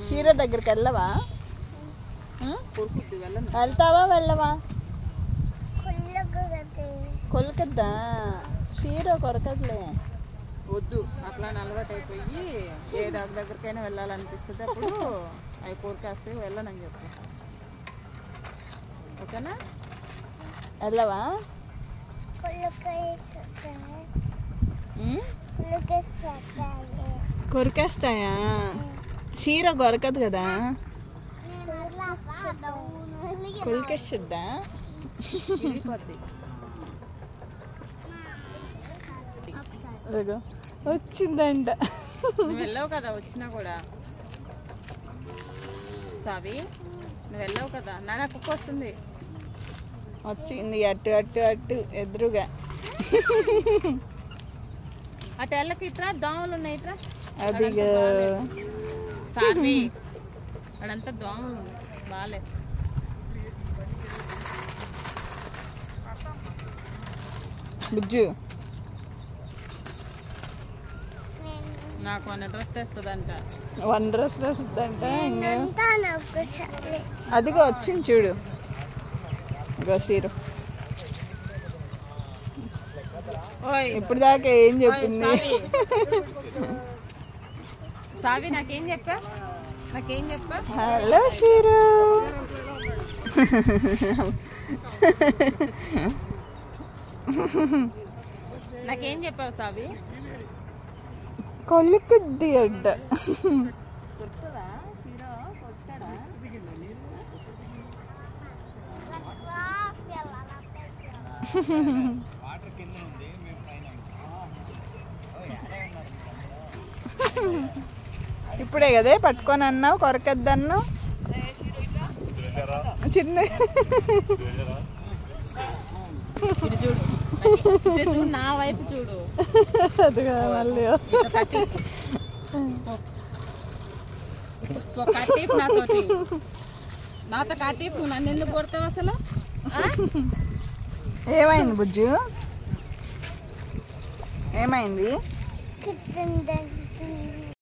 చీర దగ్గరికి వెళ్ళవా? వెళ్తావా వెళ్ళవా? కొలకద్దా చీర కొరకదులే. వద్దు అట్లా అలవాటు అయిపోయి ఏ డాక్టర్ దగ్గరికైనా వెళ్ళాలనిపిస్తుంది అప్పుడు అవి కోరికేస్తే వెళ్ళనని చెప్పి. ఓకేనా? వెళ్ళవా? కొరికేస్తాయా? చీర కొరకదు కదా, కొలికేస్తుందా? వచ్చిందంట. నువ్వు వెళ్ళావు కదా, వచ్చినా కూడా సావి నువ్వు వెళ్ళావు కదా. నాన్న కుక్క వస్తుంది. వచ్చింది అటు అటు అటు ఎదురుగా. అటు వెళ్ళకి ఇట్రా, దోమలు ఉన్నాయి ఇట్రా. అదిగా సావి అడంతా దోమలు ఉన్నాయి, బాగాలే. బుజ్జు నాకు 1 డ్రెస్ తెస్తుందంట. 1 డ్రెస్ తెస్తుందంట. ఇంకా అదిగో వచ్చింది చూడు, గసీరు. ఇప్పుడు దాకా ఏం చెప్పింది? సావి నాకేం చెప్పా? హలో షీరు. నాకేం చెప్పావు సావి? కొలికిద్ది అడ్డ. ఇప్పుడే కదే పట్టుకొని అన్నావు, కొరకద్దన్నావు. చిన్న చూడు, నా వైపు చూడు. అదిగా మళ్ళీ నాతో కట్టిపు. నన్ను ఎందుకు కొడతావు అసలు? ఏమైంది బుజ్జు? ఏమైంది?